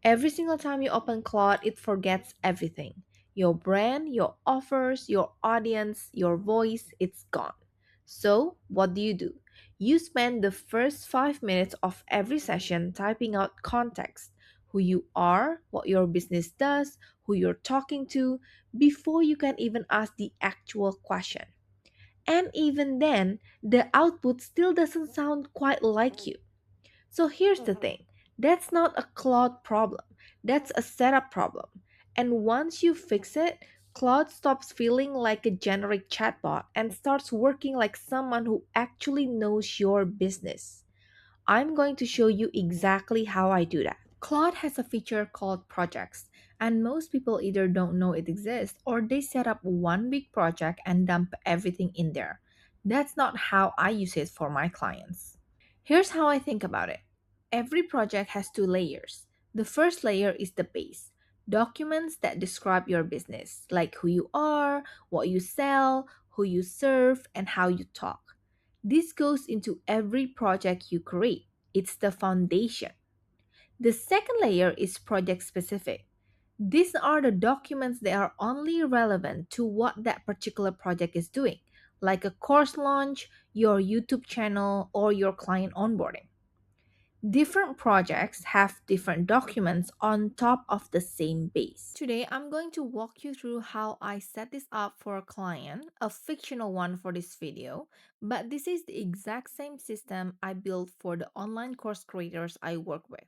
Every single time you open Claude, it forgets everything. Your brand, your offers, your audience, your voice, it's gone. So, what do? You spend the first 5 minutes of every session typing out context, who you are, what your business does, who you're talking to, before you can even ask the actual question. And even then, the output still doesn't sound quite like you. So here's the thing, that's not a Claude problem, that's a setup problem. And once you fix it, Claude stops feeling like a generic chatbot and starts working like someone who actually knows your business. I'm going to show you exactly how I do that. Claude has a feature called Projects, and most people either don't know it exists or they set up one big project and dump everything in there. That's not how I use it for my clients. Here's how I think about it. Every project has two layers. The first layer is the base, documents that describe your business, like who you are, what you sell, who you serve, and how you talk. This goes into every project you create. It's the foundation. The second layer is project specific. These are the documents that are only relevant to what that particular project is doing, like a course launch, your YouTube channel, or your client onboarding. Different projects have different documents on top of the same base. Today, I'm going to walk you through how I set this up for a client, a fictional one for this video, but this is the exact same system I built for the online course creators I work with.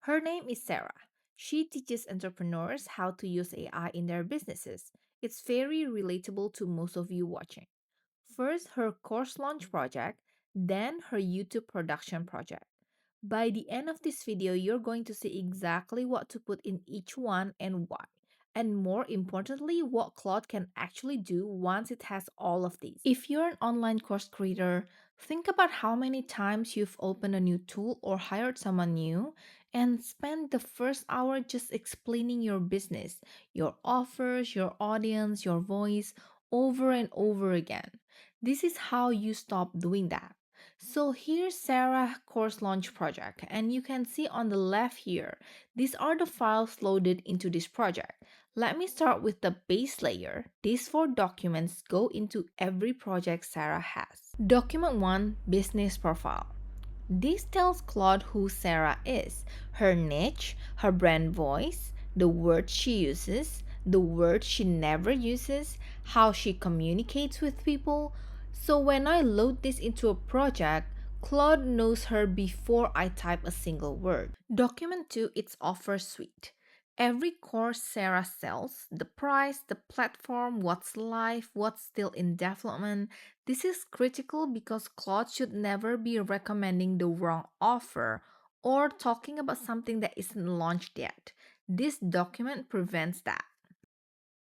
Her name is Sarah. She teaches entrepreneurs how to use AI in their businesses. It's very relatable to most of you watching. First, her course launch project, then her YouTube production project. By the end of this video, you're going to see exactly what to put in each one and why. And more importantly, what Claude can actually do once it has all of these. If you're an online course creator, think about how many times you've opened a new tool or hired someone new and spent the first hour just explaining your business, your offers, your audience, your voice over and over again. This is how you stop doing that. So here's Sarah course launch project, and you can see on the left here, these are the files loaded into this project. Let me start with the base layer. These four documents go into every project Sarah has. Document 1, Business Profile. This tells Claude who Sarah is, her niche, her brand voice, the words she uses, the words she never uses, how she communicates with people. So when I load this into a project, Claude knows her before I type a single word. Document 2, its offer suite. Every course Sarah sells, the price, the platform, what's live, what's still in development. This is critical because Claude should never be recommending the wrong offer or talking about something that isn't launched yet. This document prevents that.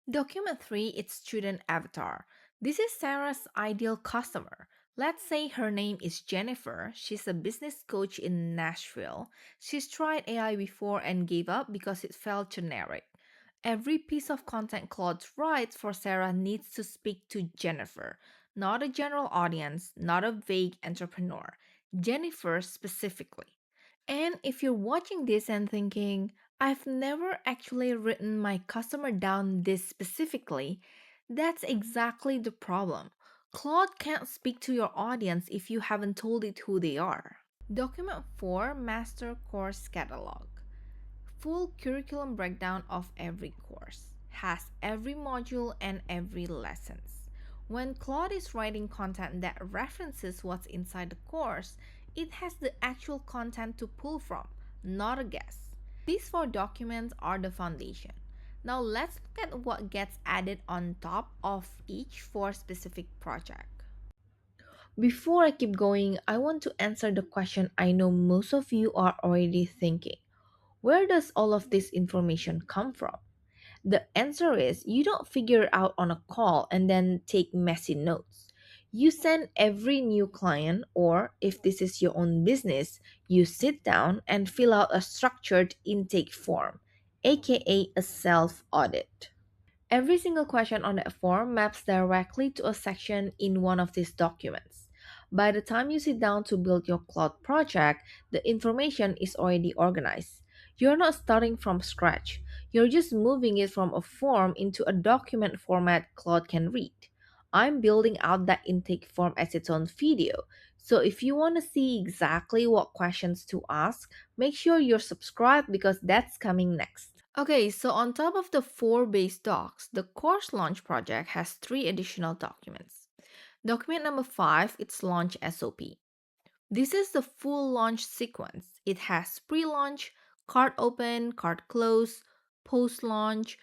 Document 3, its student avatar. This is Sarah's ideal customer. Let's say her name is Jennifer. She's a business coach in Nashville. She's tried AI before and gave up because it felt generic. Every piece of content Claude writes for Sarah needs to speak to Jennifer, not a general audience, not a vague entrepreneur. Jennifer specifically. And if you're watching this and thinking, I've never actually written my customer down this specifically, that's exactly the problem. Claude can't speak to your audience if you haven't told it who they are. Document 4, Master Course Catalog. Full curriculum breakdown of every course. Has every module and every lessons. When Claude is writing content that references what's inside the course, it has the actual content to pull from, not a guess. These four documents are the foundation. Now let's look at what gets added on top of each for specific project. Before I keep going, I want to answer the question I know most of you are already thinking. Where does all of this information come from? The answer is you don't figure it out on a call and then take messy notes. You send every new client, or if this is your own business, you sit down and fill out a structured intake form, aka a self audit. Every single question on that form maps directly to a section in one of these documents. By the time you sit down to build your cloud project, the information is already organized. You're not starting from scratch. You're just moving it from a form into a document format Claude can read. I'm building out that intake form as its own video. So if you want to see exactly what questions to ask, make sure you're subscribed because that's coming next. Okay, so on top of the four base docs, the course launch project has three additional documents. Document number 5, it's launch SOP. This is the full launch sequence. It has pre-launch, cart open, cart close, post-launch,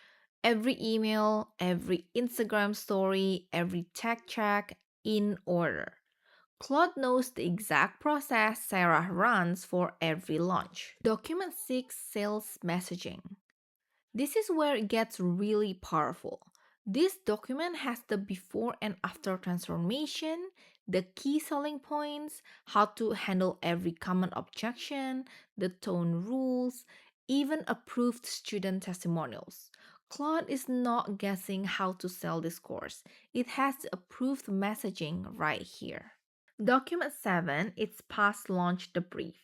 every email, every Instagram story, every tech check in order. Claude knows the exact process Sarah runs for every launch. Document 6, sales messaging. This is where it gets really powerful. This document has the before and after transformation, the key selling points, how to handle every common objection, the tone rules, even approved student testimonials. Claude is not guessing how to sell this course. It has the approved messaging right here. Document 7, it's past launch debrief.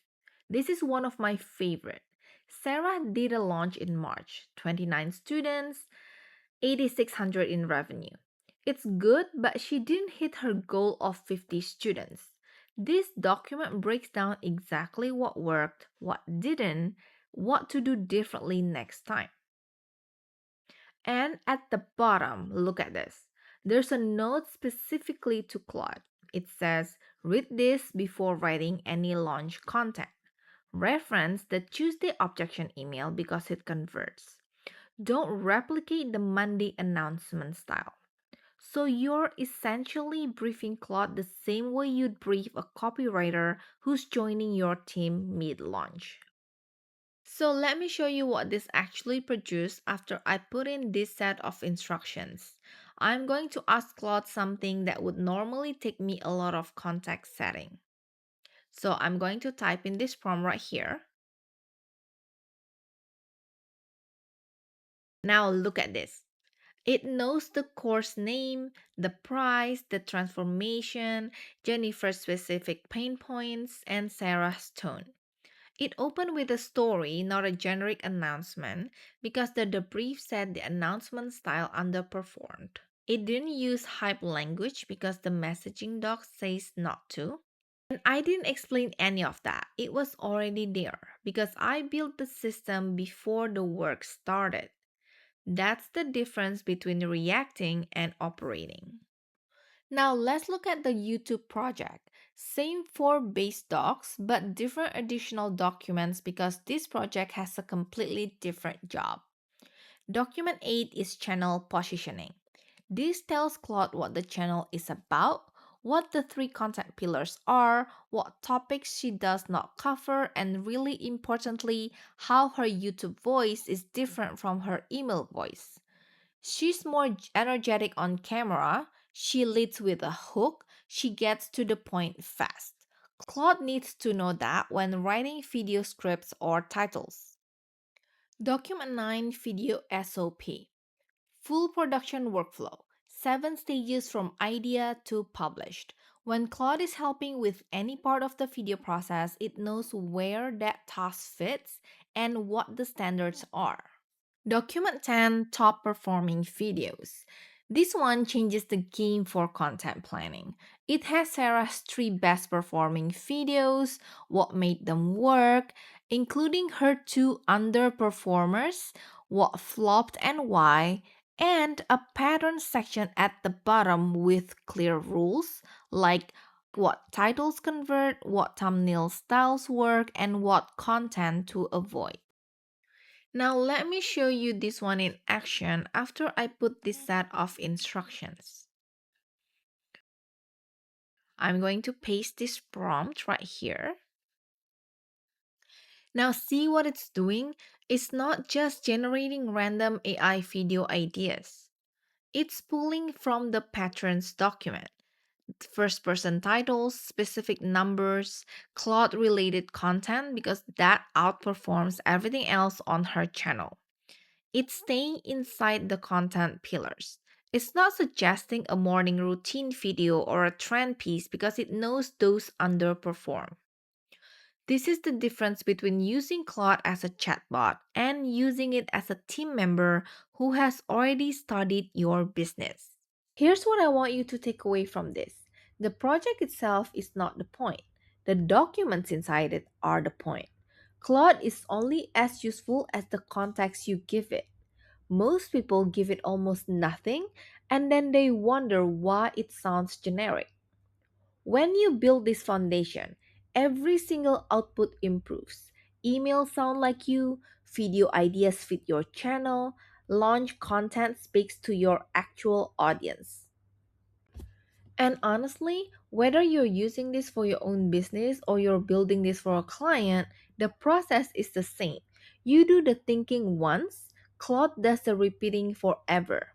This is one of my favorite. Sarah did a launch in March, 29 students, 8,600 in revenue. It's good, but she didn't hit her goal of 50 students. This document breaks down exactly what worked, what didn't, what to do differently next time. And at the bottom, look at this. There's a note specifically to Claude. It says, read this before writing any launch content. Reference the Tuesday objection email because it converts. Don't replicate the Monday announcement style. So you're essentially briefing Claude the same way you'd brief a copywriter who's joining your team mid-launch. So let me show you what this actually produced after I put in this set of instructions. I'm going to ask Claude something that would normally take me a lot of context setting. So I'm going to type in this prompt right here. Now look at this. It knows the course name, the price, the transformation, Jennifer's specific pain points, and Sarah's tone. It opened with a story, not a generic announcement, because the debrief said the announcement style underperformed. It didn't use hype language because the messaging doc says not to. And I didn't explain any of that. It was already there because I built the system before the work started. That's the difference between reacting and operating. Now let's look at the YouTube project. Same four base docs, but different additional documents because this project has a completely different job. Document 8 is channel positioning. This tells Claude what the channel is about, what the three content pillars are, what topics she does not cover, and really importantly, how her YouTube voice is different from her email voice. She's more energetic on camera, she leads with a hook, she gets to the point fast. Claude needs to know that when writing video scripts or titles. Document 9, Video SOP. Full production workflow. 7 stages from idea to published. When Claude is helping with any part of the video process, it knows where that task fits and what the standards are. Document 10, Top Performing Videos. This one changes the game for content planning. It has Sarah's 3 best performing videos, what made them work, including her 2 underperformers, what flopped and why, and a pattern section at the bottom with clear rules like what titles convert, what thumbnail styles work, and what content to avoid. Now let me show you this one in action after I put this set of instructions. I'm going to paste this prompt right here. Now see what it's doing? It's not just generating random AI video ideas. It's pulling from the patterns document. First person titles, specific numbers, Claude related content because that outperforms everything else on her channel. It's staying inside the content pillars. It's not suggesting a morning routine video or a trend piece because it knows those underperform. This is the difference between using Claude as a chatbot and using it as a team member who has already studied your business. Here's what I want you to take away from this: the project itself is not the point, the documents inside it are the point. Claude is only as useful as the context you give it. Most people give it almost nothing and then they wonder why it sounds generic. When you build this foundation, every single output improves. Emails sound like you, video ideas fit your channel, launch content speaks to your actual audience. And honestly, whether you're using this for your own business or you're building this for a client, the process is the same. You do the thinking once, Claude does the repeating forever.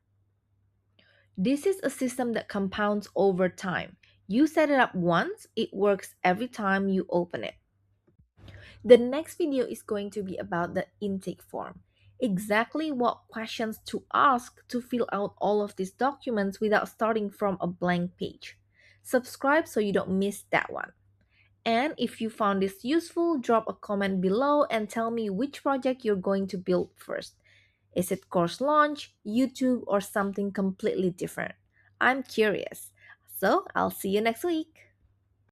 This is a system that compounds over time. You set it up once, it works every time you open it. The next video is going to be about the intake form. Exactly what questions to ask to fill out all of these documents without starting from a blank page. Subscribe so you don't miss that one. And if you found this useful, drop a comment below and tell me which project you're going to build first. Is it course launch, YouTube, or something completely different? I'm curious. So I'll see you next week.